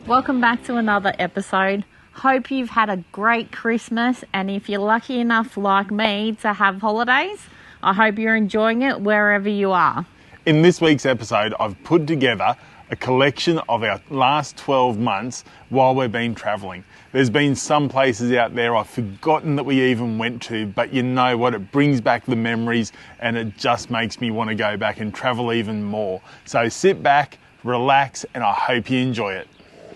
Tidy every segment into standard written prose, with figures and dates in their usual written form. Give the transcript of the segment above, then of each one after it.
Welcome back to another episode. Hope you've had a great Christmas, and if you're lucky enough like me to have holidays, I hope you're enjoying it wherever you are. In this week's episode, I've put together a collection of our last 12 months while we've been travelling. There's been some places out there I've forgotten that we even went to, but you know what, it brings back the memories and it just makes me want to go back and travel even more. So sit back, relax, and I hope you enjoy it.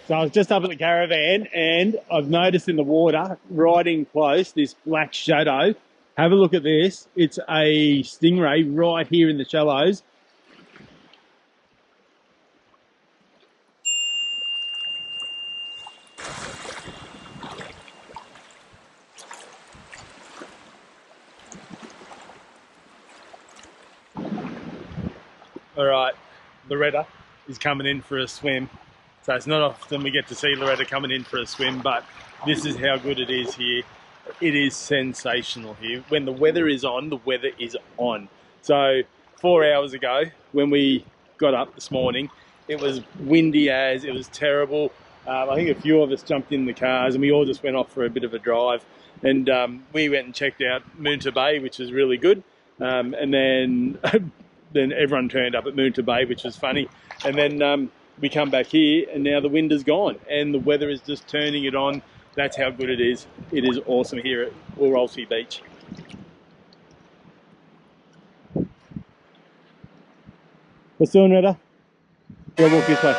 So I was just up at the caravan and I've noticed in the water, right in close, this black shadow. Have a look at this. It's a stingray right here in the shallows. All right, Loretta is coming in for a swim. So it's not often we get to see Loretta coming in for a swim, but this is how good it is here. It is sensational here. When the weather is on, the weather is on. So 4 hours ago, when we got up this morning, it was windy as, it was terrible. I think a few of us jumped in the cars and we all just went off for a bit of a drive. And we went and checked out Moonta Bay, which was really good. And then everyone turned up at Moonta Bay, which was funny. And then we come back here and now the wind is gone and the weather is just turning it on. That's how good it is. It is awesome here at Quorn Beach. What's doing, Retta? We'll walk this way.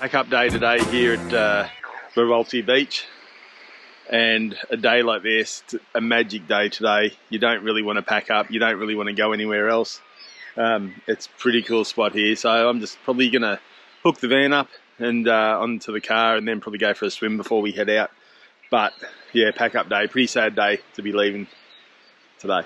Pack-up day today here at Quorn Beach, and a day like this, a magic day today. You don't really want to pack up, you don't really want to go anywhere else. It's a pretty cool spot here, so I'm just probably going to hook the van up and onto the car and then probably go for a swim before we head out. But yeah, pack-up day, pretty sad day to be leaving today.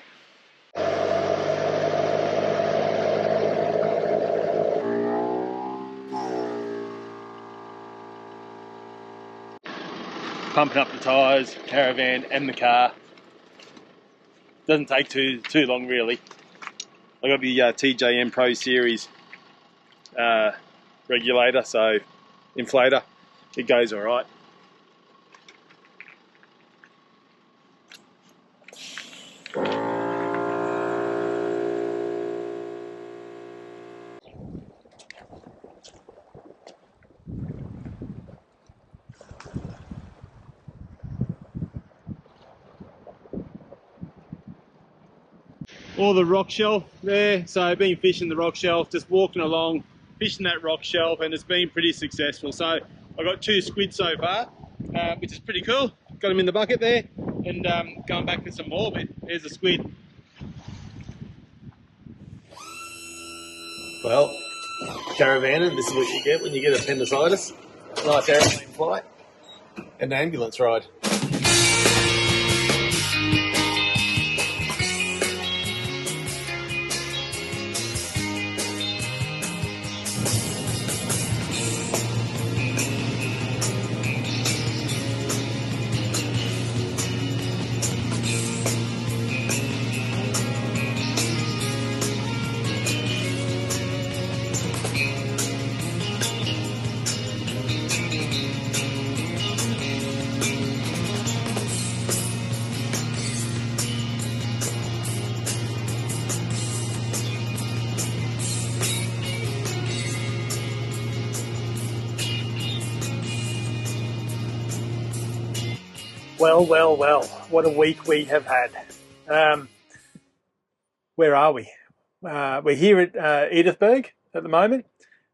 Pumping up the tyres, caravan and the car. Doesn't take too long really. I got the TJM Pro Series regulator, so inflator. It goes all right. All the rock shelf there, so I've been fishing the rock shelf, just walking along, fishing that rock shelf, and it's been pretty successful. So I got 2 squid so far, which is pretty cool. Got them in the bucket there, and going back for some more, but here's a squid. Well, caravanner, this is what you get when you get appendicitis. Nice airplane flight and an ambulance ride. Well, what a week we have had. Where are we? We're here at Edithburg at the moment,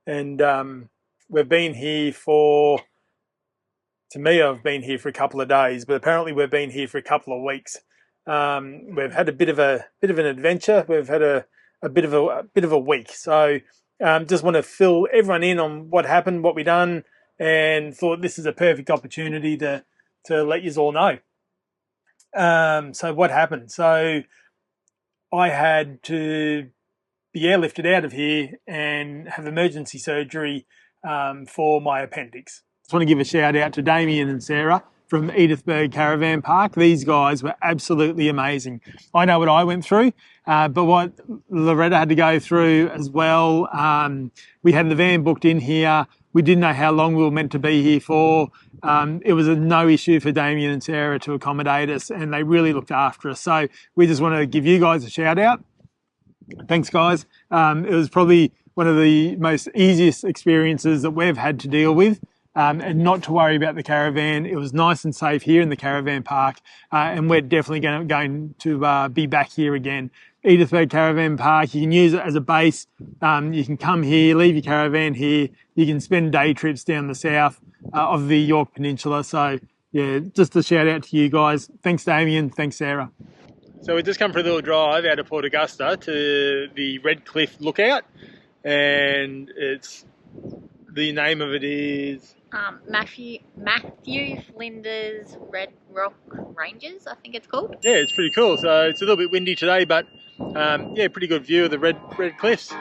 and we've been here for, to me, I've been here for a couple of days, but apparently we've been here for a couple of weeks. We've had a bit of an adventure. We've had a bit of a week. So just want to fill everyone in on what happened, what we done, and thought this is a perfect opportunity to let you all know. So what happened? So I had to be airlifted out of here and have emergency surgery for my appendix. Just want to give a shout out to Damien and Sarah from Edith Caravan Park. These guys were absolutely amazing. I know what I went through, but what Loretta had to go through as well. We had the van booked in here. We didn't know how long we were meant to be here for. It was no issue for Damien and Sarah to accommodate us, and they really looked after us. So we just want to give you guys a shout out. Thanks, guys. It was probably one of the most easiest experiences that we've had to deal with, and not to worry about the caravan. It was nice and safe here in the caravan park, and we're definitely going to be back here again. Edithburgh Caravan Park, you can use it as a base. You can come here, leave your caravan here. You can spend day trips down the south of the York Peninsula. So, yeah, just a shout out to you guys. Thanks, Damien. Thanks, Sarah. So we've just come for a little drive out of Port Augusta to the Red Cliff Lookout, and the name of it is Matthew Flinders Red Rock Ranges, I think it's called. Yeah, it's pretty cool. So it's a little bit windy today, but yeah, pretty good view of the Red Cliffs.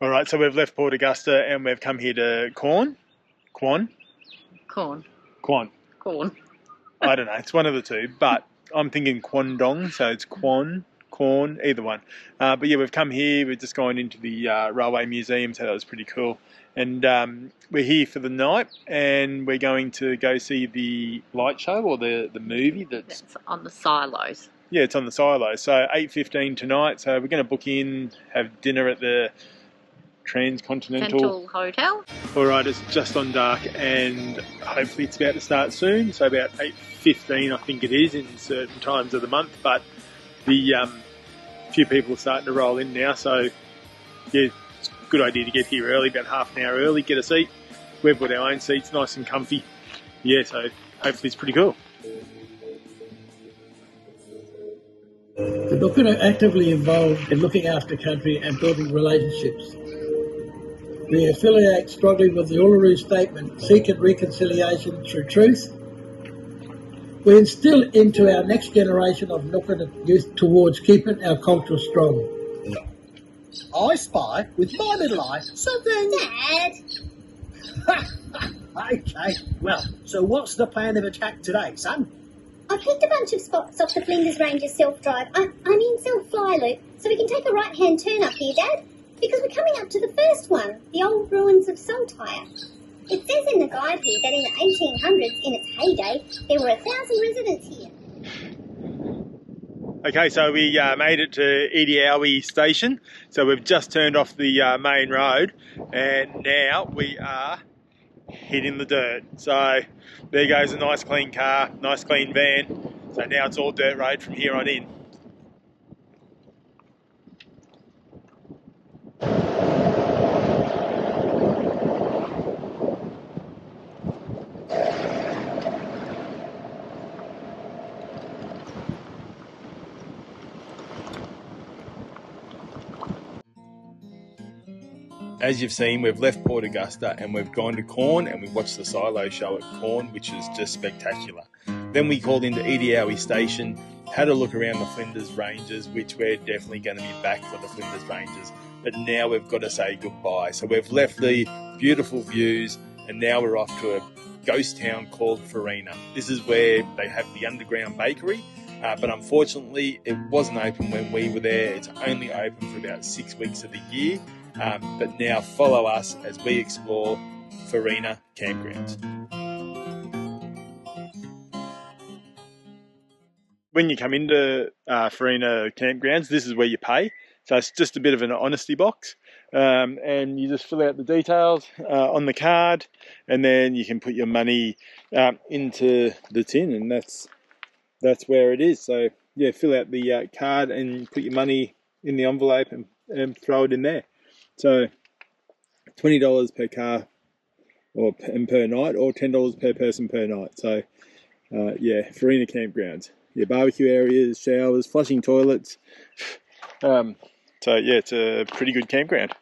All right, so we've left Port Augusta and we've come here to Quorn. Corn. I don't know, it's one of the two, but I'm thinking Quandong, so it's Quorn, either one. But yeah, we've come here, we're just going into the Railway Museum, so that was pretty cool. And we're here for the night, and we're going to go see the light show, or the movie that's on the silos. Yeah, it's on the silos. So 8:15 tonight, so we're going to book in, have dinner at the Transcontinental Hotel. All right, it's just on dark, and hopefully it's about to start soon. So about 8:15, I think it is, in certain times of the month. But the few people are starting to roll in now, so yeah, it's a good idea to get here early, about half an hour early, get a seat. We've got our own seats, nice and comfy. Yeah, so hopefully it's pretty cool. The Nookar are actively involved in looking after country and building relationships. We affiliate strongly with the Uluru Statement, seeking reconciliation through truth. We instill into our next generation of Nookar youth towards keeping our culture strong. I spy with my little eye something. Dad! Okay, well, so what's the plan of attack today, son? I've picked a bunch of spots off the Flinders Ranges self-drive. I mean self-fly loop, so we can take a right-hand turn up here, Dad. Because we're coming up to the first one, the old ruins of Saltire. It says in the guide here that in the 1800s, in its heyday, there were 1,000 residents here. Okay, so we made it to Oodnadatta station. So we've just turned off the main road, and now we are hitting the dirt. So there goes a nice clean car, nice clean van. So now it's all dirt road from here on in. As you've seen, we've left Port Augusta and we've gone to Quorn, and we watched the silo show at Quorn, which is just spectacular. Then we called into Oodnadatta station, had a look around the Flinders Ranges, which we're definitely going to be back for the Flinders Ranges. But now we've got to say goodbye. So we've left the beautiful views, and now we're off to a ghost town called Farina. This is where they have the underground bakery, but unfortunately it wasn't open when we were there. It's only open for about 6 weeks of the year. But now follow us as we explore Farina campgrounds. when you come into Farina campgrounds, this is where you pay. So it's just a bit of an honesty box. And you just fill out the details on the card, and then you can put your money into the tin, and that's where it is. So yeah, fill out the card and put your money in the envelope and throw it in there. So $20 per car and per night, or $10 per person per night. So yeah, Farina campgrounds. Yeah, barbecue areas, showers, flushing toilets. So yeah, it's a pretty good campground.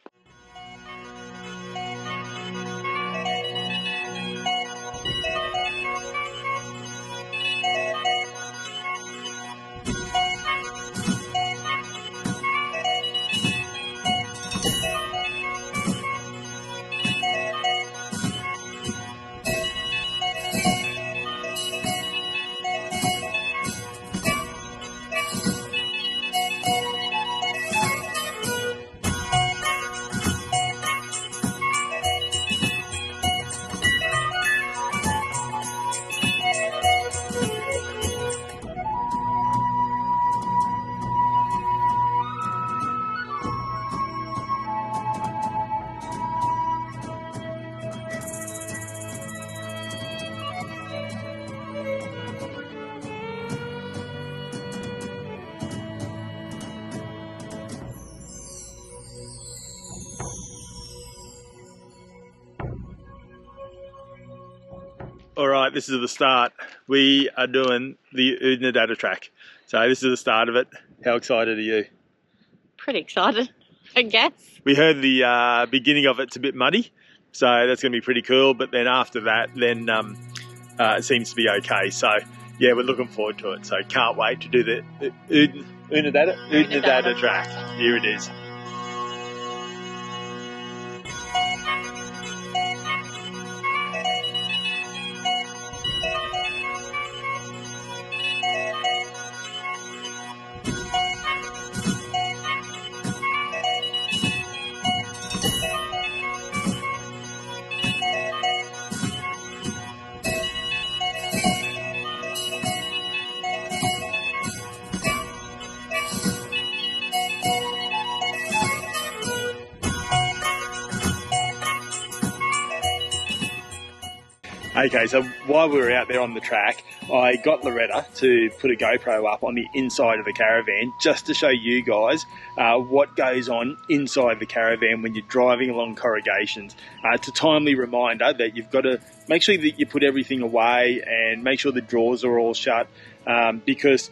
All right, this is the start. We are doing the Oodnadatta track. So this is the start of it. How excited are you? Pretty excited, I guess. We heard the beginning of it's a bit muddy, so that's going to be pretty cool. But then after that, then it seems to be okay. So yeah, we're looking forward to it. So can't wait to do the Oodnadatta track. Here it is. Okay, so while we were out there on the track, I got Loretta to put a GoPro up on the inside of the caravan just to show you guys what goes on inside the caravan when you're driving along corrugations. It's a timely reminder that you've got to make sure that you put everything away and make sure the drawers are all shut, because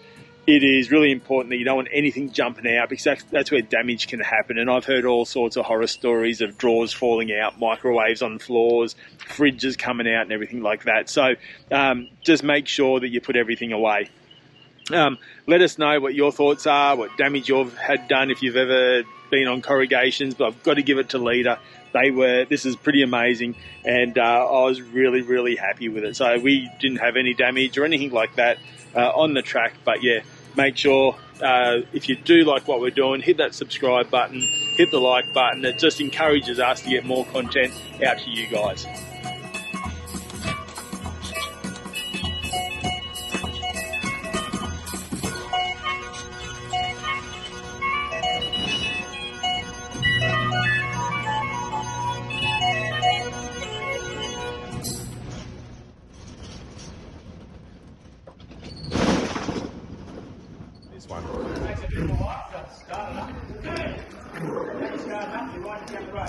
it is really important that you don't want anything jumping out, because that's where damage can happen. And I've heard all sorts of horror stories of drawers falling out, microwaves on floors, fridges coming out and everything like that. So just make sure that you put everything away. Let us know what your thoughts are, what damage you've had done if you've ever been on corrugations. But I've got to give it to Lita. This is pretty amazing, and I was really, really happy with it. So we didn't have any damage or anything like that on the track. But yeah, make sure if you do like what we're doing, hit that subscribe button, hit the like button. It just encourages us to get more content out to you guys.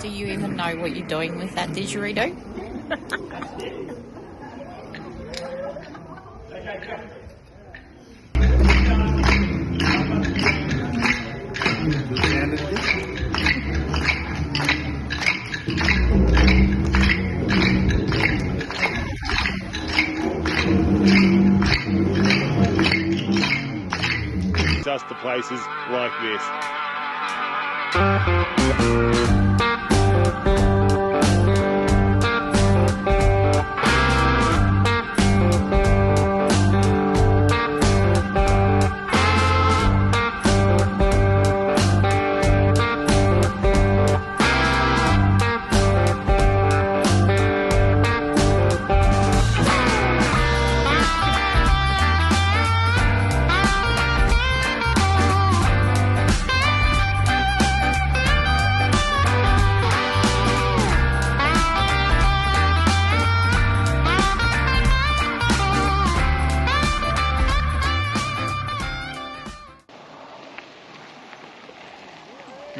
Do you even know what you're doing with that didgeridoo? Just the places like this.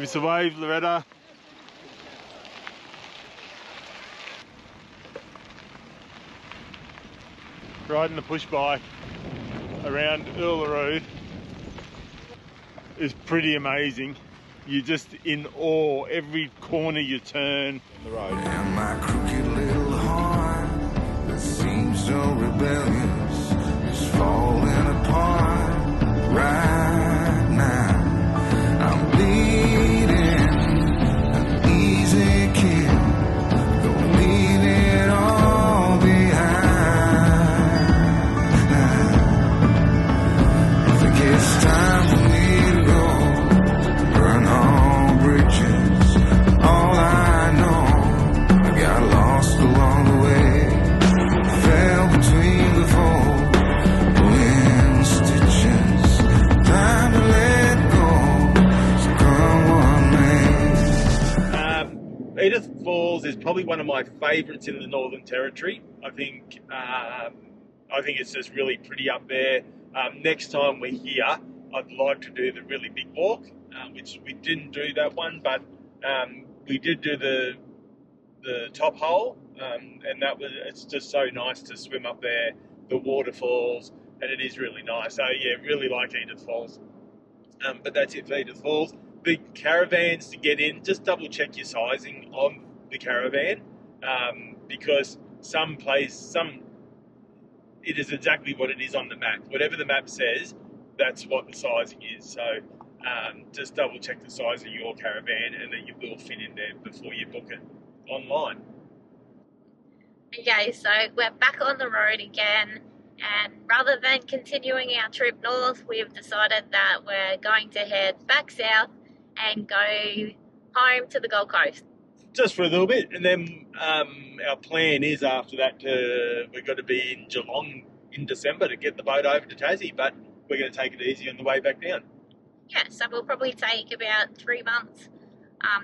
us a wave, Loretta. Riding the push bike around Uluru is pretty amazing. You're just in awe every corner you turn on the road. And my crooked little heart that seems so rebellious is falling apart right now. I'm bleeding an easy kill, gonna leave it all behind. I think it's time for me to go, burn all bridges, all I know. I got lost along the way, fell between the four wind stitches. Time to let go, so come what may. Edith Falls is probably one of my favourites in the Northern Territory. I think it's just really pretty up there. Next time we're here, I'd like to do the really big walk, which we didn't do that one, but we did do the top hole, and it's just so nice to swim up there, the waterfalls, and it is really nice. So yeah, really like Edith Falls. But that's it for Edith Falls. The caravans to get in, just double check your sizing on the caravan, because it is exactly what it is on the map. Whatever the map says, that's what the sizing is. So just double check the size of your caravan, and then you will fit in there before you book it online. Okay, so we're back on the road again, and rather than continuing our trip north, we've decided that we're going to head back south and go home to the Gold Coast. Just for a little bit, and then our plan is after that we're going to be in Geelong in December to get the boat over to Tassie, but we're going to take it easy on the way back down. Yeah, so we'll probably take about 3 months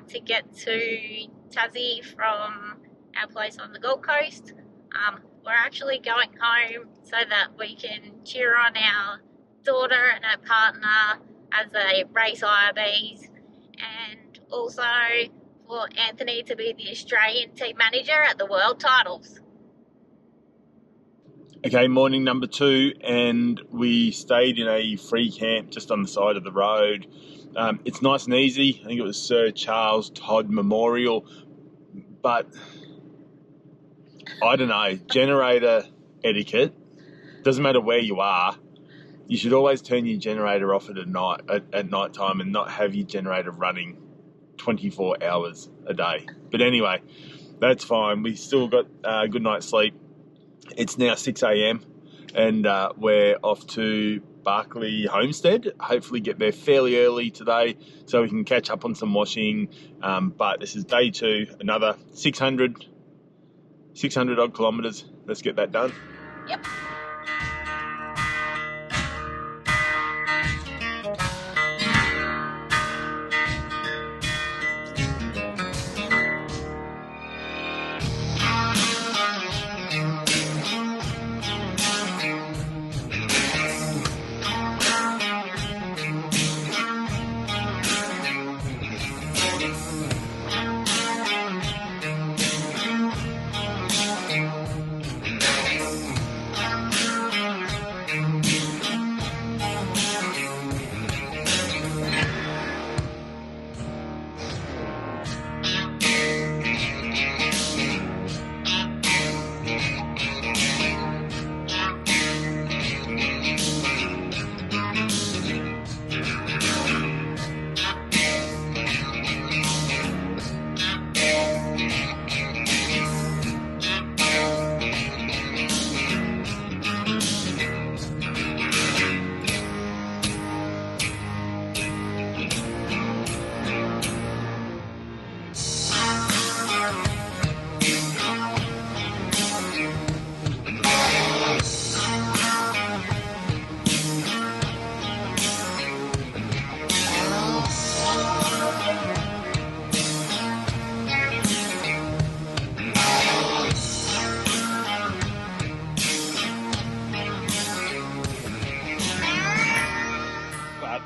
to get to Tassie from our place on the Gold Coast. We're actually going home so that we can cheer on our daughter and her partner as they race IRBs, and also for Anthony to be the Australian team manager at the World Titles. Okay, morning number 2, and we stayed in a free camp just on the side of the road. It's nice and easy. I think it was Sir Charles Todd Memorial, but I don't know, generator etiquette, doesn't matter where you are, you should always turn your generator off at night time and not have your generator running 24 hours a day. But anyway, that's fine. We still got a good night's sleep. It's now 6 a.m. and we're off to Barkly Homestead. Hopefully get there fairly early today so we can catch up on some washing. But this is day 2, another 600 odd kilometres. Let's get that done. Yep.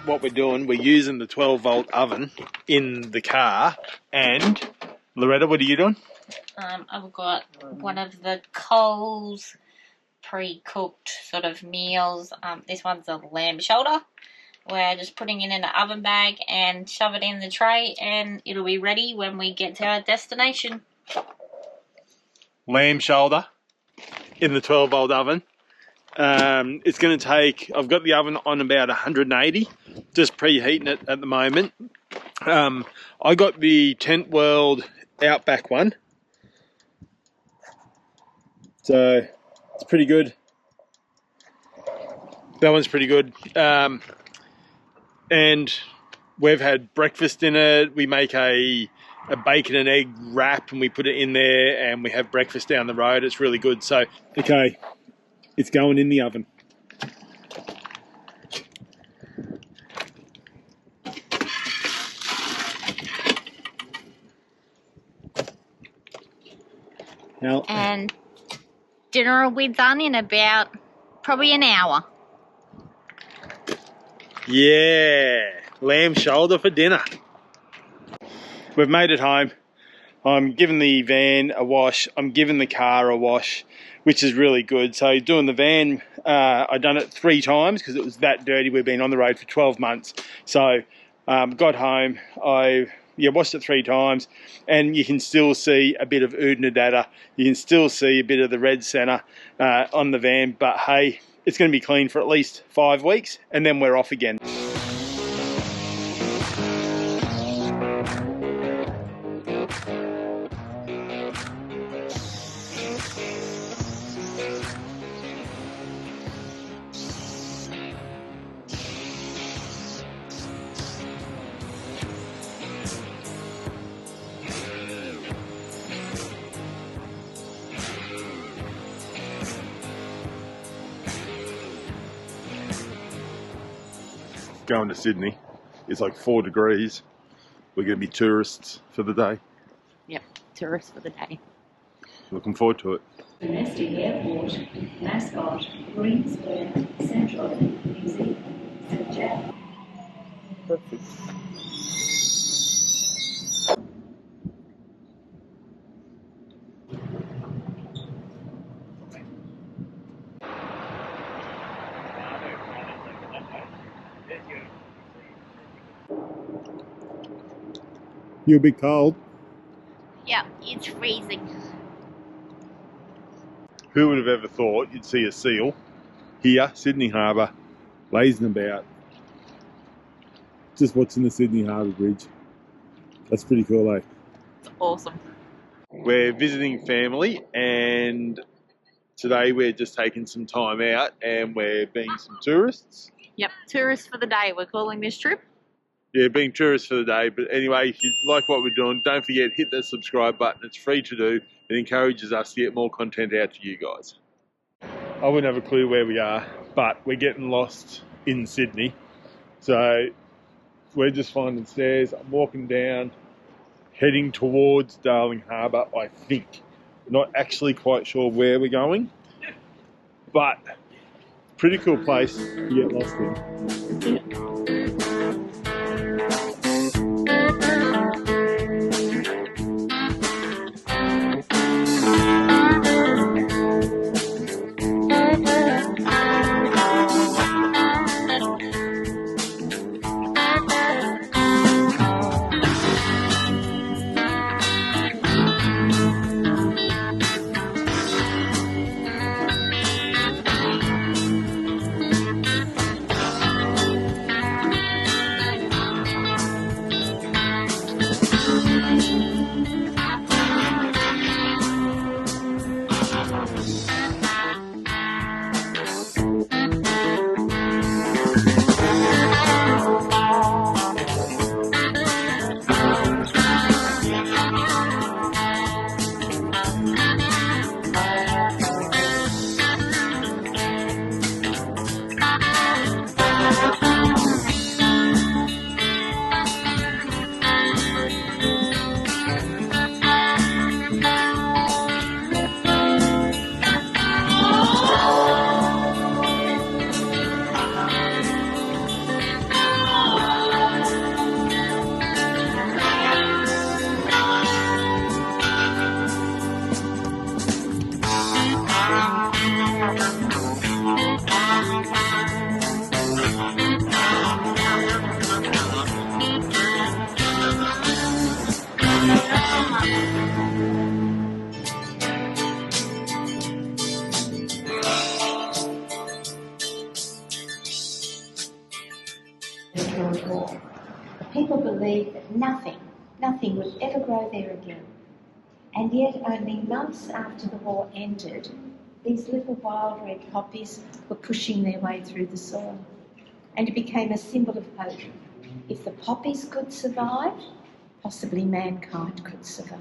what we're doing, we're using the 12-volt oven in the car. And Loretta, what are you doing? I've got one of the Coles pre-cooked sort of meals. This one's a lamb shoulder. We're just putting it in an oven bag and shove it in the tray, and it'll be ready when we get to our destination. Lamb shoulder in the 12-volt oven. It's going to take, I've got the oven on about 180, just preheating it at the moment. I got the Tent World Outback one, so it's pretty good. That one's pretty good. And we've had breakfast in it. We make a bacon and egg wrap and we put it in there and we have breakfast down the road. It's really good. So, okay, it's going in the oven. Now, and dinner will be done in about probably an hour. Yeah, lamb shoulder for dinner. We've made it home. I'm giving the van a wash. I'm giving the car a wash, which is really good. So doing the van, I've done it 3 times because it was that dirty. We've been on the road for 12 months. So got home, I washed it 3 times, and you can still see a bit of Oodnadatta. You can still see a bit of the red centre on the van, but hey, it's going to be clean for at least 5 weeks, and then we're off again. Going to Sydney. It's like 4 degrees. We're going to be tourists for the day. Yep, tourists for the day. Looking forward to it. Domestic Airport, mascot, Greensburg, Central, New Zealand, St. Jack. Perfect. You're a bit cold. Yeah, it's freezing. Who would have ever thought you'd see a seal here, Sydney Harbour, lazing about, just watching the Sydney Harbour Bridge. That's pretty cool, eh? It's awesome. We're visiting family, and today we're just taking some time out and we're being some tourists. Yep, tourists for the day, we're calling this trip. Yeah, being tourists for the day. But anyway, if you like what we're doing, don't forget, hit that subscribe button. It's free to do. It encourages us to get more content out to you guys. I wouldn't have a clue where we are, but we're getting lost in Sydney. So we're just finding stairs. I'm walking down, heading towards Darling Harbour, I think. Not actually quite sure where we're going, but pretty cool place to get lost in. people believed that nothing would ever grow there again. And yet, only months after the war ended, these little wild red poppies were pushing their way through the soil. And it became a symbol of hope. If the poppies could survive, possibly mankind could survive.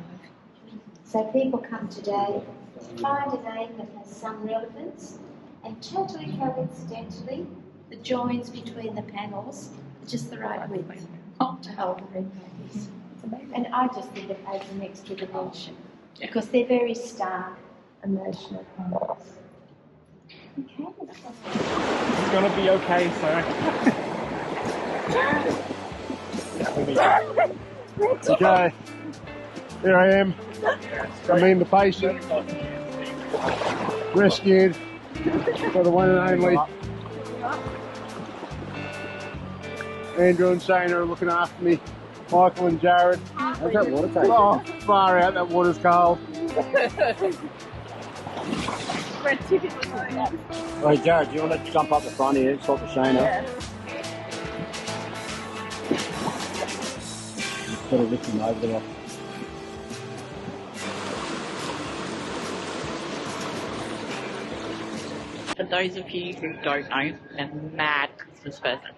So people come today to find a name that has some relevance, and totally coincidentally, the joins between the panels are just the right width to hold the red poppies. And I just think it adds an extra dimension because they're very stark, emotional panels. Okay. It's gonna be okay, sir. Okay. Here I am. I mean the patient. Rescued for the one and only. Andrew and Shane are looking after me. Michael and Jared. How's that water taste? Oh, far out, that water's cold. Hey Jared, do you want to jump up the front here and talk to Shane? Yeah. Sort of lift him over there. For those of you who don't know, I'm a mad Christmas person.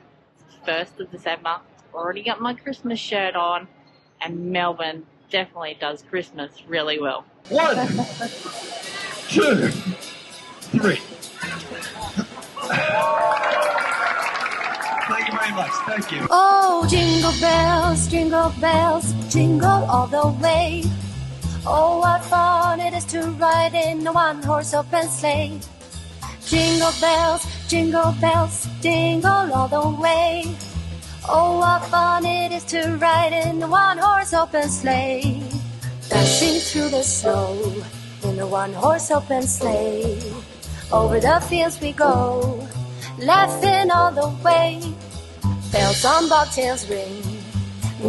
It's 1st of December, already got my Christmas shirt on, and Melbourne definitely does Christmas really well. 1, 2, 3. Thank you very much. Thank you. Oh, jingle bells, jingle all the way. Oh, what fun it is to ride in a one-horse open sleigh. Jingle bells, jingle all the way. Oh, what fun it is to ride in a one-horse open sleigh. Dashing through the snow in a one-horse open sleigh. Over the fields we go, laughing all the way. Bells on bobtails ring,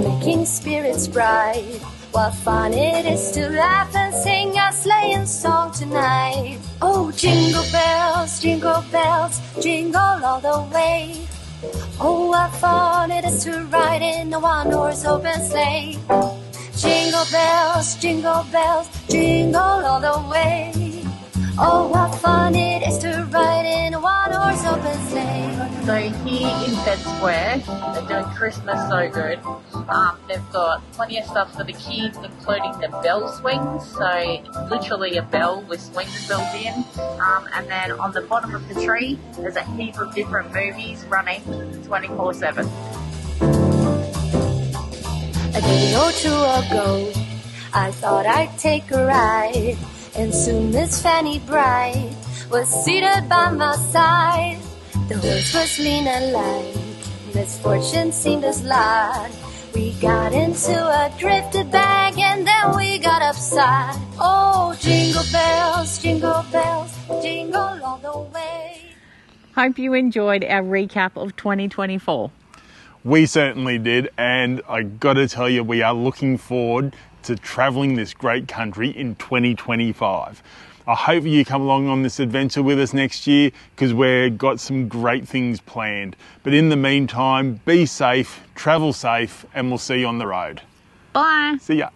making spirits bright. What fun it is to laugh and sing a sleighing song tonight. Oh, jingle bells, jingle all the way. Oh, what fun it is to ride in a one-horse open sleigh. Jingle bells, jingle all the way. Oh, what fun it is to ride in a one-horse open sleigh. So here in Bed Square, they're doing Christmas so good. They've got plenty of stuff for the kids, including the bell swings. So it's literally a bell with swings built in. And then on the bottom of the tree, there's a heap of different movies running 24/7. A day or two ago, I thought I'd take a ride, and soon Miss Fanny Bright was seated by my side. The horse was lean and light, misfortune seemed a slide. We got into a drifted bag and then we got upside. Oh, jingle bells, jingle all the way. Hope you enjoyed our recap of 2024. We certainly did, and I got to tell you, we are looking forward to travelling this great country in 2025. I hope you come along on this adventure with us next year because we've got some great things planned. But in the meantime, be safe, travel safe, and we'll see you on the road. Bye. See ya.